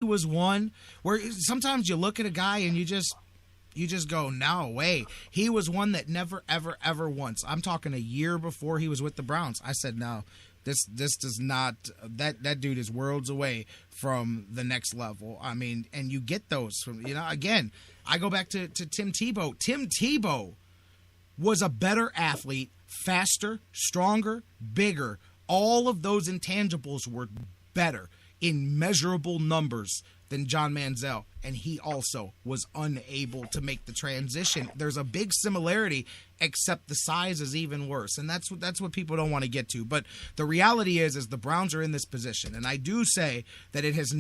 was one where sometimes you look at a guy and you just go, no way. He was one that never, ever, ever once. I'm talking a year before he was with the Browns. I said, no, this does not, that dude is worlds away from the next level. I mean, and you get those from, again, I go back to Tim Tebow. Tim Tebow was a better athlete, faster, stronger, bigger. All of those intangibles were better in measurable numbers than John Manziel, and he also was unable to make the transition. There's a big similarity, except the size is even worse, and that's what people don't want to get to. But the reality is the Browns are in this position, and I do say that it's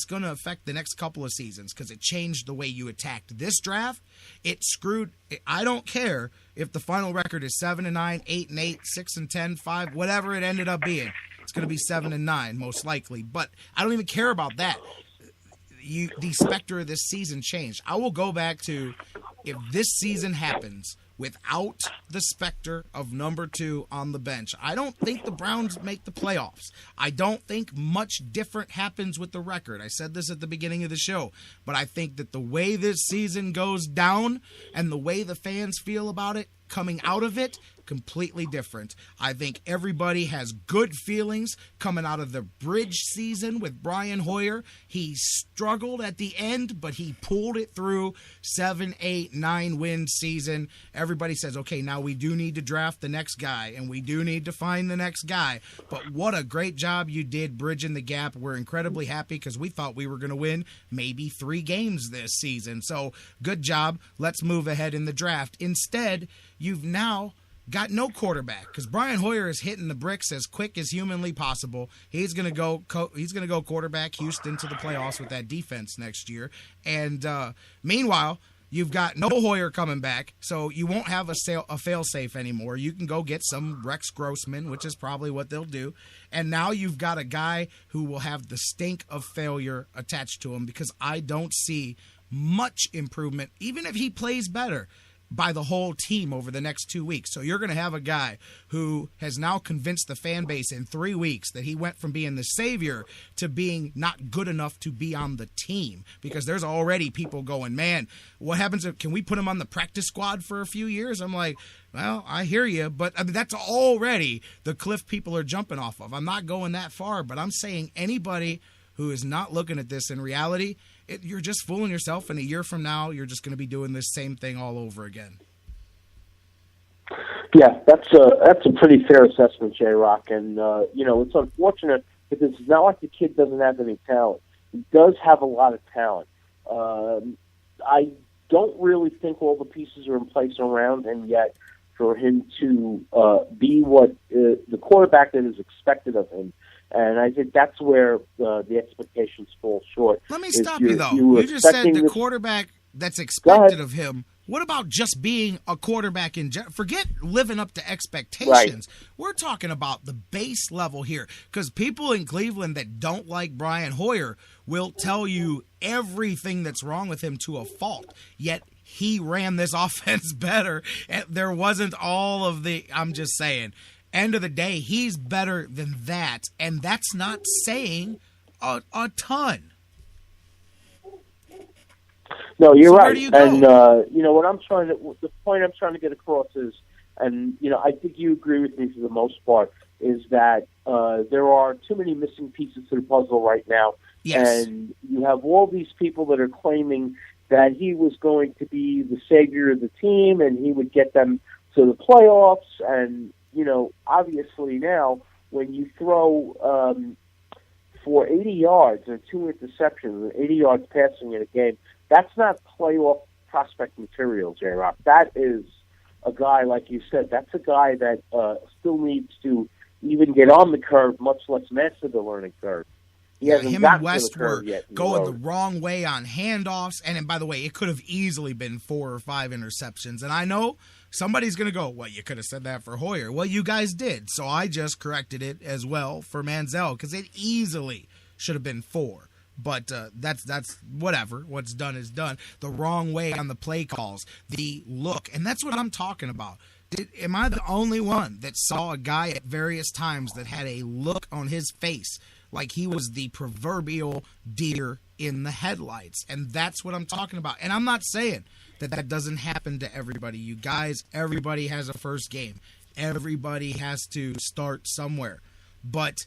going to affect the next couple of seasons because it changed the way you attacked this draft. It screwed. I don't care if the final record is 7-9, 8-8, 6-10, 5, whatever it ended up being. It's going to be 7-9 most likely, but I don't even care about that. The specter of this season changed. I will go back to if this season happens without the specter of number 2 on the bench, I don't think the Browns make the playoffs. I don't think much different happens with the record. I said this at the beginning of the show, but I think that the way this season goes down and the way the fans feel about it coming out of it, completely different. I think everybody has good feelings coming out of the bridge season with Brian Hoyer. He struggled at the end, but he pulled it through. 7, 8, 9 win season. Everybody says, okay, now we do need to draft the next guy, and we do need to find the next guy. But what a great job you did bridging the gap. We're incredibly happy because we thought we were going to win maybe 3 games this season. So good job. Let's move ahead in the draft. Instead, you've now got no quarterback because Brian Hoyer is hitting the bricks as quick as humanly possible. He's going to go quarterback Houston to the playoffs with that defense next year. And meanwhile, you've got no Hoyer coming back, so you won't have a fail-safe anymore. You can go get some Rex Grossman, which is probably what they'll do. And now you've got a guy who will have the stink of failure attached to him because I don't see much improvement, even if he plays better, by the whole team over the next 2 weeks. So you're going to have a guy who has now convinced the fan base in 3 weeks that he went from being the savior to being not good enough to be on the team, because there's already people going, man, what happens if, can we put him on the practice squad for a few years? I'm like, well, I hear you, but I mean, that's already the cliff people are jumping off of. I'm not going that far, but I'm saying anybody who is not looking at this in reality, you're just fooling yourself, and a year from now, you're just going to be doing this same thing all over again. Yeah, that's a pretty fair assessment, J-Rock, and it's unfortunate because it's not like the kid doesn't have any talent. He does have a lot of talent. I don't really think all the pieces are in place around him yet for him to be what the quarterback that is expected of him. And I think that's where the expectations fall short. Let me stop you, though. You just said the quarterback that's expected of him. What about just being a quarterback in general? Forget living up to expectations. Right. We're talking about the base level here, because people in Cleveland that don't like Brian Hoyer will tell you everything that's wrong with him to a fault, yet he ran this offense better. There wasn't all of the, I'm just saying, end of the day, he's better than that, and that's not saying a ton. No, you're right. And the point I'm trying to get across is, and I think you agree with me for the most part, is that there are too many missing pieces to the puzzle right now. Yes. And you have all these people that are claiming that he was going to be the savior of the team and he would get them to the playoffs. And obviously now, when you throw for 80 yards and 2 interceptions and 80 yards passing in a game, that's not playoff prospect material, J-Rock. That is a guy, like you said, that's a guy that still needs to even get on the curve, much less master the learning curve. Him and West were going the wrong way on handoffs. And by the way, it could have easily been 4 or 5 interceptions. And I know somebody's going to go, well, you could have said that for Hoyer. Well, you guys did. So I just corrected it as well for Manziel, because it easily should have been 4. But that's whatever. What's done is done. The wrong way on the play calls, the look. And that's what I'm talking about. Am I the only one that saw a guy at various times that had a look on his face like he was the proverbial deer in the headlights. And that's what I'm talking about. And I'm not saying that doesn't happen to everybody. You guys, everybody has a first game. Everybody has to start somewhere. But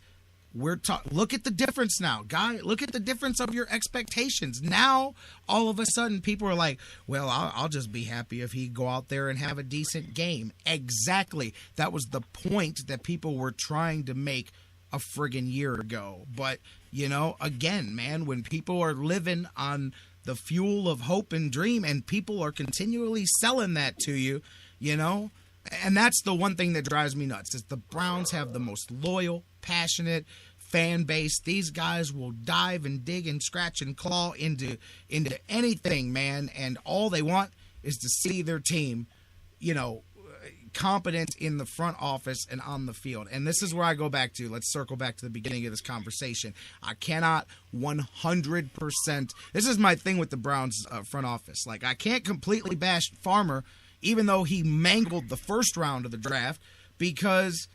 look at the difference now, guy. Look at the difference of your expectations. Now, all of a sudden, people are like, well, I'll just be happy if he go out there and have a decent game. Exactly. That was the point that people were trying to make a friggin' year ago. But, again, man, when people are living on the fuel of hope and dream and people are continually selling that to you, and that's the one thing that drives me nuts is the Browns have the most loyal, passionate fan base. These guys will dive and dig and scratch and claw into anything, man, and all they want is to see their team, competent in the front office and on the field. And this is where I go back to. Let's circle back to the beginning of this conversation. I cannot 100%. This is my thing with the Browns front office. Like, I can't completely bash Farmer, even though he mangled the first round of the draft, because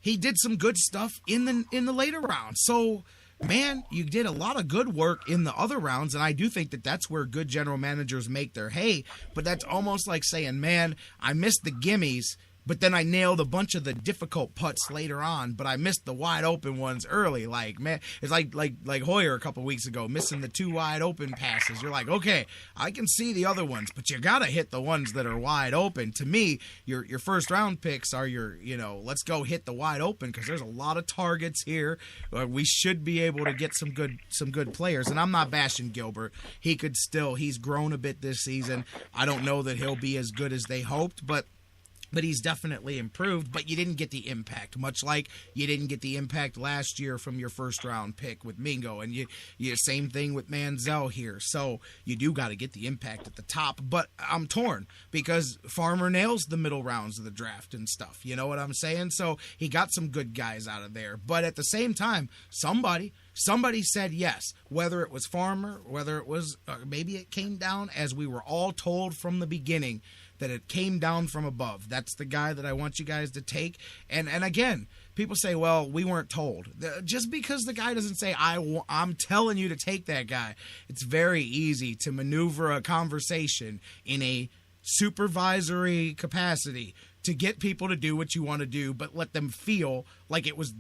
he did some good stuff in the later rounds. So, man, you did a lot of good work in the other rounds, and I do think that that's where good general managers make their hay. But that's almost like saying, man, I missed the gimmies, but then I nailed a bunch of the difficult putts later on, but I missed the wide open ones early. Like, man, it's like Hoyer a couple weeks ago, missing the 2 wide open passes. You're like, okay, I can see the other ones, but you got to hit the ones that are wide open. To me, your first round picks are your, let's go hit the wide open, because there's a lot of targets here. We should be able to get some good players. And I'm not bashing Gilbert. He's grown a bit this season. I don't know that he'll be as good as they hoped, but he's definitely improved. But you didn't get the impact, much like you didn't get the impact last year from your first-round pick with Mingo. And you same thing with Manziel here. So you do got to get the impact at the top. But I'm torn, because Farmer nails the middle rounds of the draft and stuff. You know what I'm saying? So he got some good guys out of there. But at the same time, somebody said yes, whether it was Farmer, whether it was maybe it came down, as we were all told from the beginning, that it came down from above. That's the guy that I want you guys to take. And again, people say, well, we weren't told. Just because the guy doesn't say, I'm telling you to take that guy, it's very easy to maneuver a conversation in a supervisory capacity to get people to do what you want to do, but let them feel like it was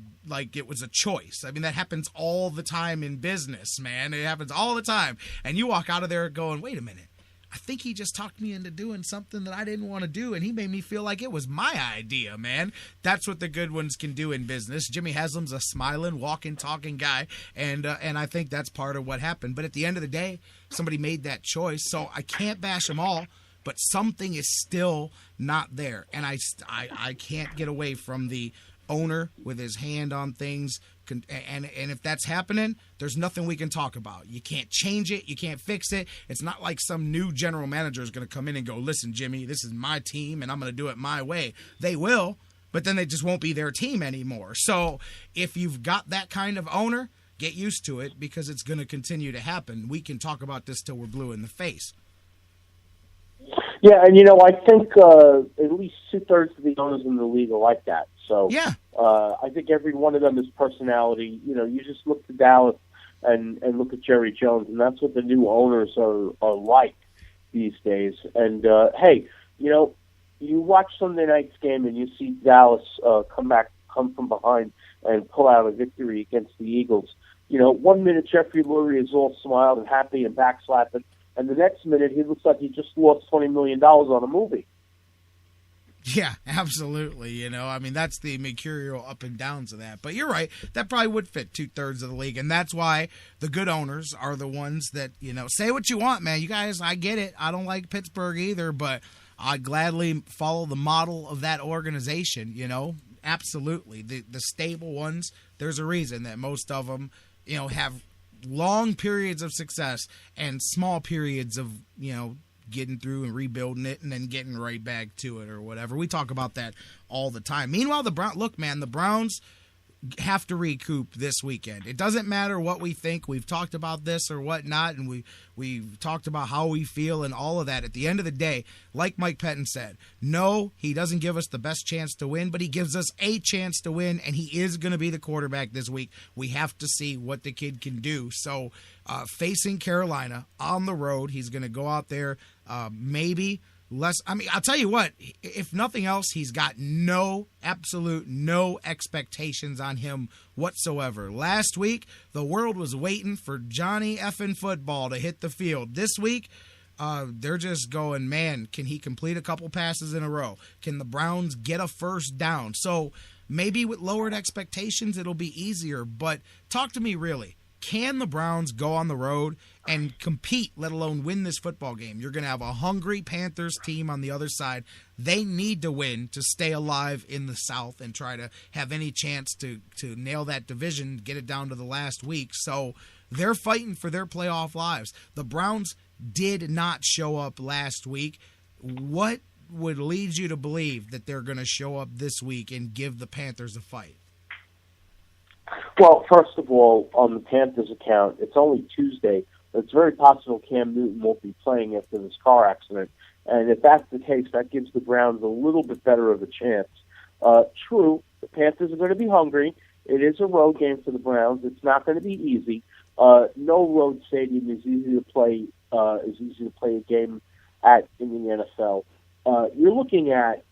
a choice. I mean, that happens all the time in business, man. It happens all the time. And you walk out of there going, wait a minute, I think he just talked me into doing something that I didn't want to do, and he made me feel like it was my idea, man. That's what the good ones can do in business. Jimmy Haslam's a smiling, walking, talking guy, and I think that's part of what happened. But at the end of the day, somebody made that choice, so I can't bash them all, but something is still not there. And I can't get away from the owner with his hand on things. And if that's happening, there's nothing we can talk about. You can't change it. You can't fix it. It's not like some new general manager is going to come in and go, listen, Jimmy, this is my team, and I'm going to do it my way. They will, but then they just won't be their team anymore. So if you've got that kind of owner, get used to it, because it's going to continue to happen. We can talk about this till we're blue in the face. Yeah, and I think at least 2/3 of the owners in the league are like that. So yeah, I think every one of them is personality. You just look to Dallas and look at Jerry Jones, and that's what the new owners are like these days. And hey, you watch Sunday night's game and you see Dallas come from behind and pull out a victory against the Eagles. 1 minute Jeffrey Lurie is all smiled and happy and backslapping, and the next minute he looks like he just lost $20 million on a movie. Yeah, absolutely. I mean, that's the mercurial up and downs of that. But you're right. That probably would fit 2/3 of the league. And that's why the good owners are the ones that, say what you want, man. You guys, I get it. I don't like Pittsburgh either, but I'd gladly follow the model of that organization, Absolutely. The stable ones, there's a reason that most of them, have long periods of success and small periods of, getting through and rebuilding it and then getting right back to it or whatever. We talk about that all the time. Meanwhile, the Browns, have to recoup this weekend. It doesn't matter what we think. We've talked about this or whatnot, and we've talked about how we feel and all of that. At the end of the day, like Mike Pettin said, no, he doesn't give us the best chance to win, but he gives us a chance to win, and he is going to be the quarterback this week. We have to see what the kid can do. So facing Carolina on the road, he's going to go out there maybe less. I mean, I'll tell you what, if nothing else, he's got absolute no expectations on him whatsoever. Last week, the world was waiting for Johnny effing football to hit the field. This week, they're just going, man, can he complete a couple passes in a row? Can the Browns get a first down? So maybe with lowered expectations, it'll be easier. But talk to me really. Can the Browns go on the road and compete, let alone win this football game? You're going to have a hungry Panthers team on the other side. They need to win to stay alive in the South and try to have any chance to nail that division, get it down to the last week. So they're fighting for their playoff lives. The Browns did not show up last week. What would lead you to believe that they're going to show up this week and give the Panthers a fight? Well, first of all, on the Panthers account, it's only Tuesday. It's very possible Cam Newton won't be playing after this car accident. And if that's the case, that gives the Browns a little bit better of a chance. True, the Panthers are going to be hungry. It is a road game for the Browns. It's not going to be easy. No road stadium is easy to play. A game at in the NFL. You're looking at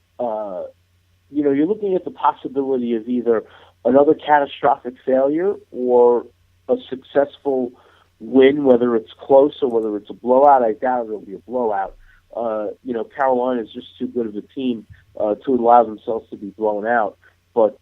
the possibility of either another catastrophic failure or a successful win, whether it's close or whether it's a blowout. I doubt it'll be a blowout. Carolina is just too good of a team to allow themselves to be blown out. But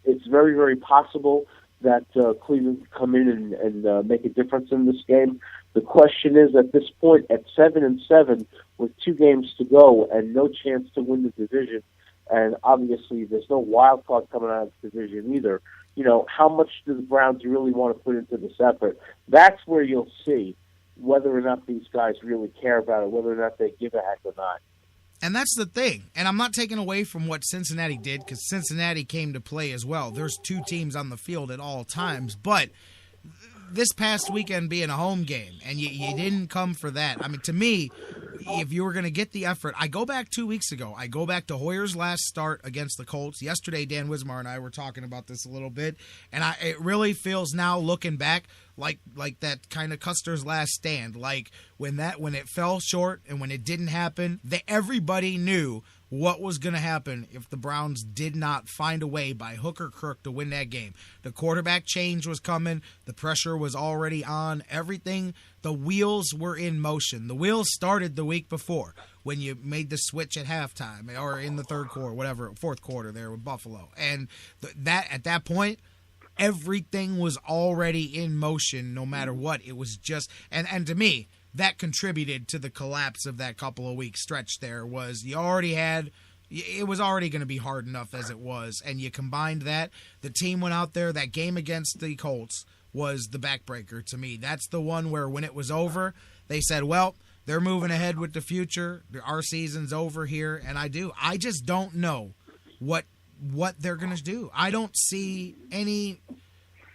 it's very, very possible that Cleveland could come in and make a difference in this game. The question is, at this point, at 7-7, with 2 games to go and no chance to win the division, and obviously there's no wild card coming out of the division either, how much do the Browns really want to put into this effort? That's where you'll see whether or not these guys really care about it, whether or not they give a heck or not. And that's the thing. And I'm not taking away from what Cincinnati did, because Cincinnati came to play as well. There's 2 teams on the field at all times. But this past weekend being a home game, and you didn't come for that. I mean, to me, if you were going to get the effort, I go back 2 weeks ago. I go back to Hoyer's last start against the Colts. Yesterday, Dan Wismar and I were talking about this a little bit, and it really feels now, looking back, like that kind of Custer's last stand. Like when it fell short and when it didn't happen, everybody knew what was going to happen if the Browns did not find a way by hook or crook to win that game. The quarterback change was coming. The pressure was already on. Everything, the wheels were in motion. The wheels started the week before when you made the switch at halftime or in the fourth quarter there with Buffalo. And at that point, everything was already in motion no matter what. It was just, and to me, that contributed to the collapse of that couple of weeks stretch there. Was it was already going to be hard enough as it was, and you combined that. The team went out there. That game against the Colts was the backbreaker to me. That's the one where when it was over, they said, well, they're moving ahead with the future. Our season's over here, and I just don't know what they're going to do. I don't see any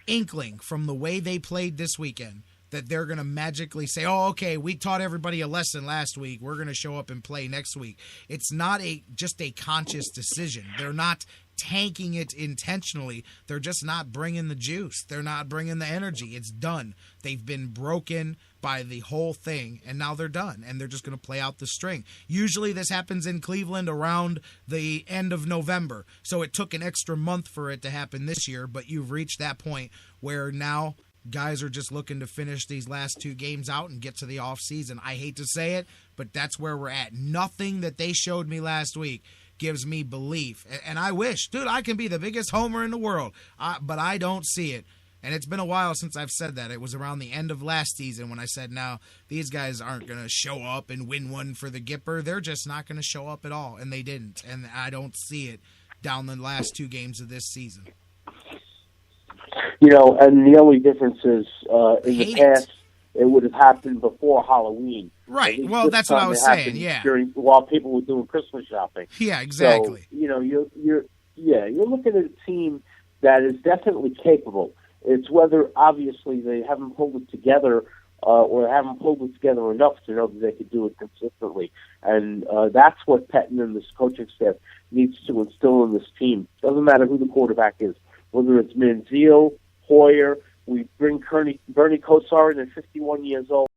inkling from the way they played this weekend that they're going to magically say, oh, okay, we taught everybody a lesson last week. We're going to show up and play next week. It's not just a conscious decision. They're not tanking it intentionally. They're just not bringing the juice. They're not bringing the energy. It's done. They've been broken by the whole thing, and now they're done, and they're just going to play out the string. Usually this happens in Cleveland around the end of November, so it took an extra month for it to happen this year, but you've reached that point where now guys are just looking to finish these last 2 games out and get to the offseason. I hate to say it, but that's where we're at. Nothing that they showed me last week gives me belief. And I wish, dude, I can be the biggest homer in the world, but I don't see it. And it's been a while since I've said that. It was around the end of last season when I said, now, these guys aren't going to show up and win one for the Gipper. They're just not going to show up at all, and they didn't. And I don't see it down the last 2 games of this season. And the only difference is in the past, it would have happened before Halloween. Right. Well, that's what I was saying. Yeah. While people were doing Christmas shopping. Yeah, exactly. So, you're looking at a team that is definitely capable. It's whether, obviously, they haven't pulled it together or haven't pulled it together enough to know that they could do it consistently. And that's what Pettine and this coaching staff needs to instill in this team. Doesn't matter who the quarterback is, whether it's Manziel, Hoyer, we bring Bernie Kosar in at 51 years old.